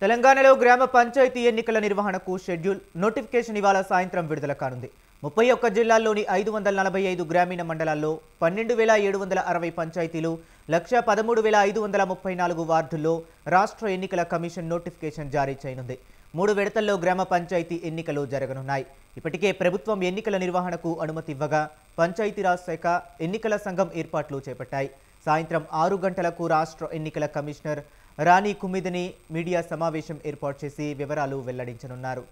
తెలంగాణలో గ్రామ పంచాయతీ ఎన్నికల నిర్వహణకు షెడ్యూల్ నోటిఫికేషన్ ఇవాళ సాయంత్రం విడుదల కానుంది. 31 జిల్లాల్లోని 545 గ్రామీణ మండలాల్లో 12,760 పంచాయతీలు 1,13,534 వార్డుల్లో రాష్ట్ర ఎన్నికల కమిషన్ నోటిఫికేషన్ జారీ చేయనుంది. 3 విడతల్లో గ్రామ పంచాయతీ ఎన్నికలు జరగనున్నాయి. ఇప్పటికే ప్రభుత్వం ఎన్నికల నిర్వహణకు అనుమతి ఇవ్వగా పంచాయతీరాజ్ శాఖ ఎన్నికల సంఘం ఏర్పాట్లు చేపట్టాయి. సాయంత్రం 6 గంటలకు రాష్ట్ర ఎన్నికల కమిషనర్ రాణి కుమ్మిదిని మీడియా సమావేశం ఏర్పాటు చేసి వివరాలు వెల్లడించనున్నారు.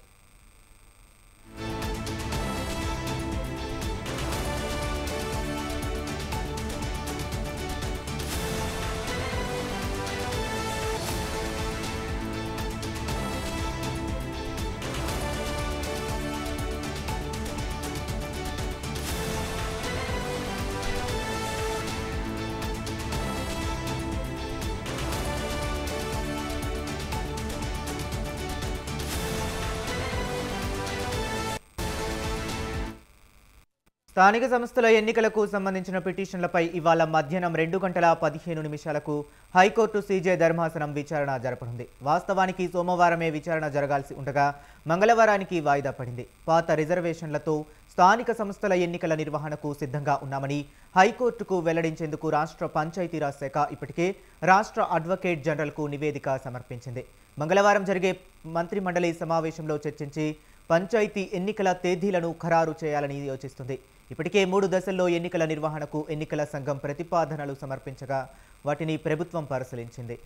స్థానిక సంస్థల ఎన్నికలకు సంబంధించిన పిటిషన్లపై ఇవాళ మధ్యాహ్నం 2:15 హైకోర్టు సీజే ధర్మాసనం విచారణ జరపనుంది. వాస్తవానికి సోమవారమే విచారణ జరగాల్సి ఉండగా మంగళవారానికి వాయిదా పడింది. పాత రిజర్వేషన్లతో స్థానిక సంస్థల ఎన్నికల నిర్వహణకు సిద్ధంగా ఉన్నామని హైకోర్టుకు వెల్లడించేందుకు రాష్ట్ర పంచాయతీరాజ్ శాఖ ఇప్పటికే రాష్ట్ర అడ్వకేట్ జనరల్కు నివేదిక సమర్పించింది. మంగళవారం జరిగే మంత్రిమండలి సమావేశంలో చర్చించి పంచాయతీ ఎన్నికల తేదీలను ఖరారు చేయాలని యోచిస్తుంది. ఇప్పటికే 3 దశల్లో ఎన్నికల నిర్వహణకు ఎన్నికల సంఘం ప్రతిపాదనలు సమర్పించగా వాటిని ప్రభుత్వం పరిశీలించింది.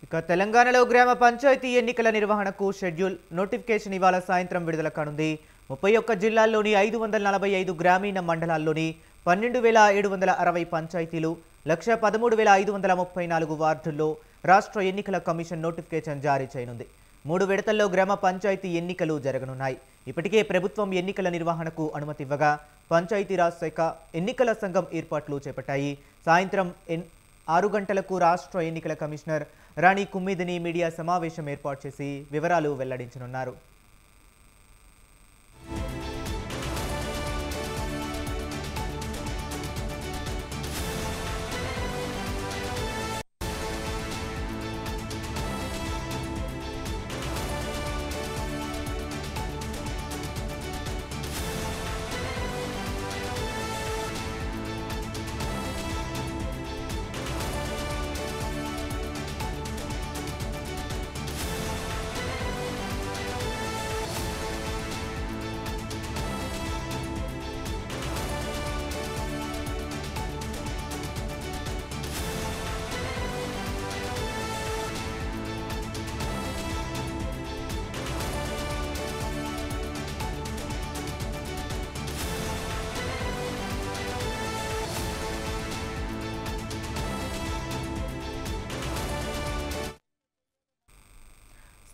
ఇక తెలంగాణలో గ్రామ పంచాయతీ ఎన్నికల నిర్వహణకు షెడ్యూల్ నోటిఫికేషన్ ఇవాళ సాయంత్రం విడుదల కానుంది. 31 జిల్లాల్లోని 545 గ్రామీణ మండలాల్లోని 12,760 పంచాయతీలు 1,13,534 వార్డుల్లో రాష్ట్ర ఎన్నికల కమిషన్ నోటిఫికేషన్ జారీ చేయనుంది. 3 విడతల్లో గ్రామ పంచాయతీ ఎన్నికలు జరగనున్నాయి. ఇప్పటికే ప్రభుత్వం ఎన్నికల నిర్వహణకు అనుమతి ఇవ్వగా పంచాయతీరాజ్ శాఖ ఎన్నికల సంఘం ఏర్పాట్లు చేపట్టాయి. సాయంత్రం 6 గంటలకు రాష్ట్ర ఎన్నికల కమిషనర్ రాణి కుమ్మిదిని మీడియా సమావేశం ఏర్పాటు చేసి వివరాలు వెల్లడించనున్నారు.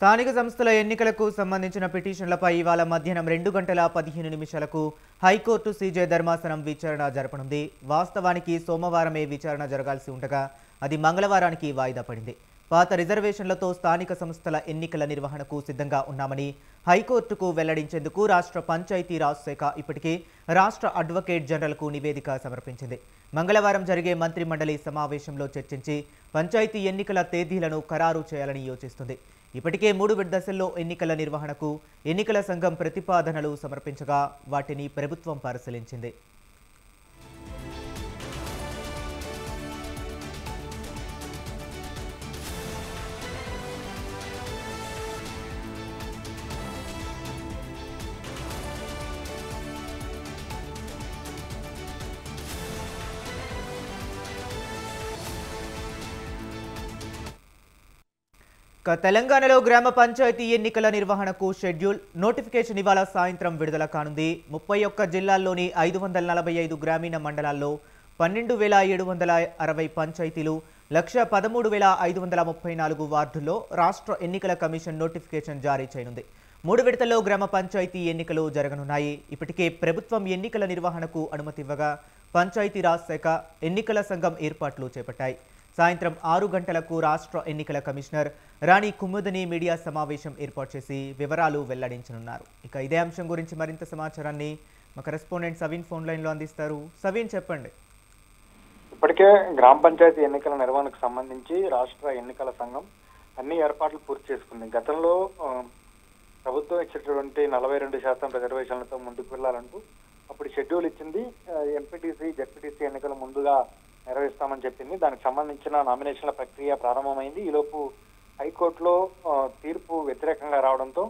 స్థానిక సంస్థల ఎన్నికలకు సంబంధించిన పిటిషన్లపై ఇవాళ మధ్యాహ్నం 2:15 హైకోర్టు సీజే ధర్మాసనం విచారణ జరపనుంది. వాస్తవానికి సోమవారమే విచారణ జరగాల్సి ఉండగా అది మంగళవారానికి వాయిదా పడింది. పాత రిజర్వేషన్లతో స్థానిక సంస్థల ఎన్నికల నిర్వహణకు సిద్ధంగా ఉన్నామని హైకోర్టుకు వెల్లడించేందుకు రాష్ట్ర పంచాయతీరాజ్ శాఖ ఇప్పటికే రాష్ట్ర అడ్వకేట్ జనరల్కు నివేదిక సమర్పించింది. మంగళవారం జరిగే మంత్రి మండలి సమావేశంలో చర్చించి పంచాయతీ ఎన్నికల తేదీలను ఖరారు చేయాలని యోచిస్తుంది. ఇప్పటికే 3 విడదశల్లో ఎన్నికల నిర్వహణకు ఎన్నికల సంఘం ప్రతిపాదనలు సమర్పించగా వాటిని ప్రభుత్వం పరిశీలించింది. తెలంగాణలో గ్రామ పంచాయతీ ఎన్నికల నిర్వహణకు షెడ్యూల్ నోటిఫికేషన్ ఇవాళ సాయంత్రం విడుదల కానుంది. 31 జిల్లాల్లోని 545 గ్రామీణ మండలాల్లో 12,760 పంచాయతీలు 1,13,534 వార్డుల్లో రాష్ట్ర ఎన్నికల కమిషన్ నోటిఫికేషన్ జారీ చేయనుంది. 3 విడతల్లో గ్రామ పంచాయతీ ఎన్నికలు జరగనున్నాయి. ఇప్పటికే ప్రభుత్వం ఎన్నికల నిర్వహణకు అనుమతి ఇవ్వగా పంచాయతీరాజ్ శాఖ ఎన్నికల సంఘం ఏర్పాట్లు చేపట్టాయి. సాయంత్రం 6 గంటలకు రాష్ట్ర ఎన్నికల కమిషనర్ రాణి కుముదిని మీడియా సమావేశం ఏర్పాటు చేసి వివరాలు వెల్లడించనున్నారు. ఇక ఇదే అంశం గురించి మరింత సమాచారాన్ని మా కరెస్పాండెంట్ సవీన్ ఫోన్ లైన్లో అందిస్తారు. సవీన్, చెప్పండి. ఇప్పటికే గ్రామ పంచాయతీ ఎన్నికల నిర్వహణకు సంబంధించి రాష్ట్ర ఎన్నికల సంఘం అన్ని ఏర్పాట్లు పూర్తి చేసుకుంది. గతంలో ప్రభుత్వం ఇచ్చినటువంటి 42% రిజర్వేషన్లతో ముందుకు వెళ్లాలంటూ అప్పుడు షెడ్యూల్ ఇచ్చింది. ఎంపీటీసీ, జెడ్పీటీసీ ఎన్నికలు ముందుగా నిర్వహిస్తామని చెప్పింది. దానికి సంబంధించిన నామినేషన్ల ప్రక్రియ ప్రారంభమైంది. ఈలోపు హైకోర్టులో తీర్పు వ్యతిరేకంగా రావడంతో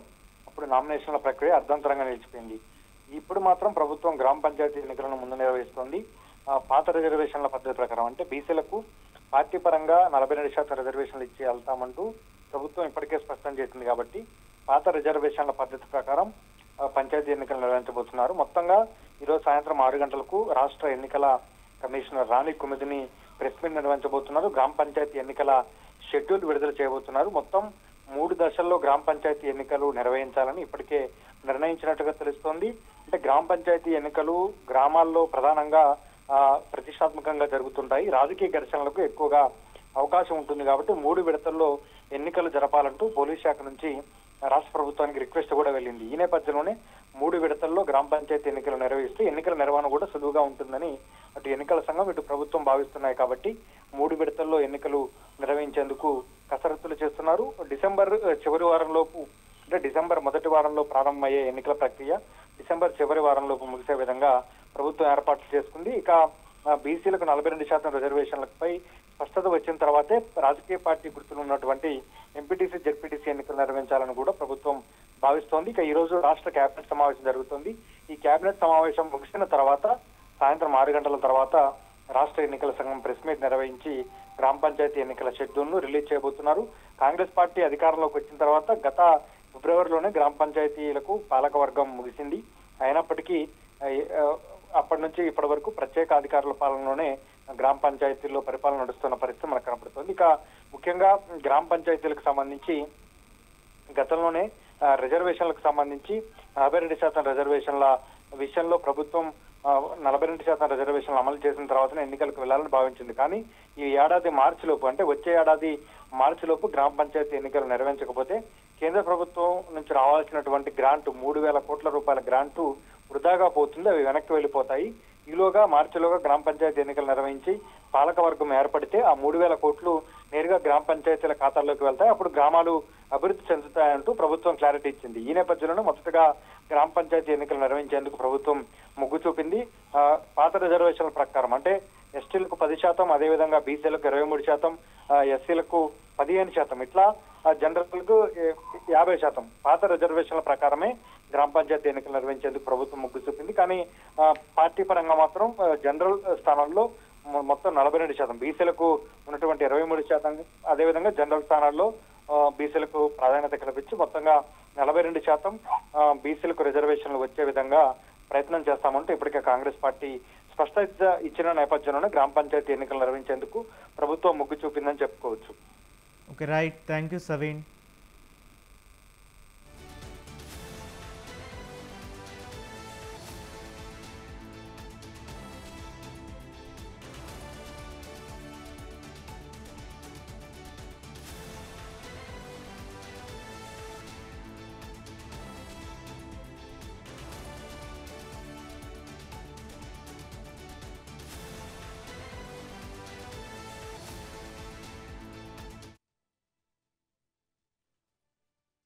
అప్పుడు నామినేషన్ల ప్రక్రియ అర్ధంతరంగా నిలిచిపోయింది. ఇప్పుడు మాత్రం ప్రభుత్వం గ్రామ పంచాయతీ ఎన్నికలను ముందు నిర్వహిస్తోంది. పాత రిజర్వేషన్ల పద్ధతి ప్రకారం, అంటే బీసీలకు పార్టీ పరంగా 42% రిజర్వేషన్లు ఇచ్చి వెళ్తామంటూ ప్రభుత్వం ఇప్పటికే స్పష్టం చేసింది. కాబట్టి పాత రిజర్వేషన్ల పద్ధతి ప్రకారం పంచాయతీ ఎన్నికలు నిర్వహించబోతున్నారు. మొత్తంగా ఈరోజు సాయంత్రం 6 గంటలకు రాష్ట్ర ఎన్నికల కమిషనర్ రాణి కుముదిని ప్రెస్ మీట్ నిర్వహించబోతున్నారు. గ్రామ పంచాయతీ ఎన్నికల షెడ్యూల్ విడుదల చేయబోతున్నారు. మొత్తం 3 దశల్లో గ్రామ పంచాయతీ ఎన్నికలు నిర్వహించాలని ఇప్పటికే నిర్ణయించినట్టుగా తెలుస్తోంది. అంటే గ్రామ పంచాయతీ ఎన్నికలు గ్రామాల్లో ప్రధానంగా ప్రతిష్టాత్మకంగా జరుగుతుంటాయి. రాజకీయ ఘర్షణలకు ఎక్కువగా అవకాశం ఉంటుంది. కాబట్టి 3 విడతల్లో ఎన్నికలు జరపాలంటూ పోలీస్ శాఖ నుంచి రాష్ట్ర ప్రభుత్వానికి రిక్వెస్ట్ కూడా వెళ్ళింది. ఈ నేపథ్యంలోనే 3 విడతల్లో గ్రామ పంచాయతీ ఎన్నికలు నిర్వహిస్తే ఎన్నికల నిర్వహణ కూడా సులువుగా ఉంటుందని అటు ఎన్నికల సంఘం, ఇటు ప్రభుత్వం భావిస్తున్నాయి. కాబట్టి 3 విడతల్లో ఎన్నికలు నిర్వహించేందుకు కసరత్తులు చేస్తున్నారు. డిసెంబర్ చివరి వారంలోపు, అంటే డిసెంబర్ మొదటి వారంలో ప్రారంభమయ్యే ఎన్నికల ప్రక్రియ డిసెంబర్ చివరి వారంలోపు ముగిసే విధంగా ప్రభుత్వం ఏర్పాట్లు చేసుకుంది. ఇక బీసీలకు 42% రిజర్వేషన్లపై స్పష్టత వచ్చిన తర్వాతే రాజకీయ పార్టీ గుర్తులు ఉన్నటువంటి ఎంపీటీసీ, జెడ్పీటీసీ ఎన్నికలు నిర్వహించాలని కూడా ప్రభుత్వం భావిస్తోంది. ఇక ఈ రోజు రాష్ట్ర కేబినెట్ సమావేశం జరుగుతుంది. ఈ కేబినెట్ సమావేశం ముగిసిన తర్వాత సాయంత్రం 6 గంటల తర్వాత రాష్ట్ర ఎన్నికల సంఘం ప్రెస్ మీట్ నిర్వహించి గ్రామ పంచాయతీ ఎన్నికల షెడ్యూల్ ను రిలీజ్ చేయబోతున్నారు. కాంగ్రెస్ పార్టీ అధికారంలోకి వచ్చిన తర్వాత గత ఫిబ్రవరిలోనే గ్రామ పంచాయతీలకు పాలక వర్గం ముగిసింది. అయినప్పటికీ అప్పటి నుంచి ఇప్పటి వరకు ప్రత్యేక అధికారుల పాలనలోనే గ్రామ పంచాయతీల్లో పరిపాలన నడుస్తున్న పరిస్థితి మనకు కనపడుతుంది. ఇక ముఖ్యంగా గ్రామ పంచాయతీలకు సంబంధించి గతంలోనే రిజర్వేషన్లకు సంబంధించి 42% రిజర్వేషన్ల విషయంలో ప్రభుత్వం 42% రిజర్వేషన్లు అమలు చేసిన తర్వాతనే ఎన్నికలకు వెళ్లాలని భావించింది. కానీ ఈ ఏడాది మార్చిలోపు, అంటే వచ్చే ఏడాది మార్చిలోపు గ్రామ పంచాయతీ ఎన్నికలు నిర్వహించకపోతే కేంద్ర ప్రభుత్వం నుంచి రావాల్సినటువంటి గ్రాంటు 3,000 కోట్ల రూపాయల గ్రాంటు వృధాగా పోతుంది. అవి వెనక్కి వెళ్ళిపోతాయి. ఈలోగా మార్చిలోగా గ్రామ పంచాయతీ ఎన్నికలు నిర్వహించి పాలకవర్గం ఏర్పడితే ఆ 3,000 కోట్లు నేరుగా గ్రామ పంచాయతీల ఖాతాల్లోకి వెళ్తాయి. అప్పుడు గ్రామాలు అభివృద్ధి చెందుతాయంటూ ప్రభుత్వం క్లారిటీ ఇచ్చింది. ఈ నేపథ్యంలోనే మొదటగా గ్రామ పంచాయతీ ఎన్నికలు నిర్వహించేందుకు ప్రభుత్వం మొగ్గు చూపింది. పాత రిజర్వేషన్ల ప్రకారం, అంటే ఎస్టీలకు 10%, అదేవిధంగా బీసీలకు 23%, ఎస్సీలకు 15%, ఇట్లా జనరల్కు 50%. పాత రిజర్వేషన్ల ప్రకారమే గ్రామ పంచాయతీ ఎన్నికలు నిర్వహించేందుకు ప్రభుత్వం మొగ్గు చూపింది. కానీ పార్టీ పరంగా మాత్రం జనరల్ స్థానాల్లో మొత్తం 42%, బీసీలకు ఉన్నటువంటి 23%, అదేవిధంగా జనరల్ స్థానాల్లో బీసీలకు ప్రాధాన్యత కల్పించి మొత్తంగా 42% బీసీలకు రిజర్వేషన్లు వచ్చే విధంగా ప్రయత్నం చేస్తామంటూ ఇప్పటికే కాంగ్రెస్ పార్టీ స్పష్టత ఇచ్చిన నేపథ్యంలోనే గ్రామ పంచాయతీ ఎన్నికలు నిర్వహించేందుకు ప్రభుత్వం మొగ్గు చూపిందని చెప్పుకోవచ్చు. Okay, right. Thank you Saveen.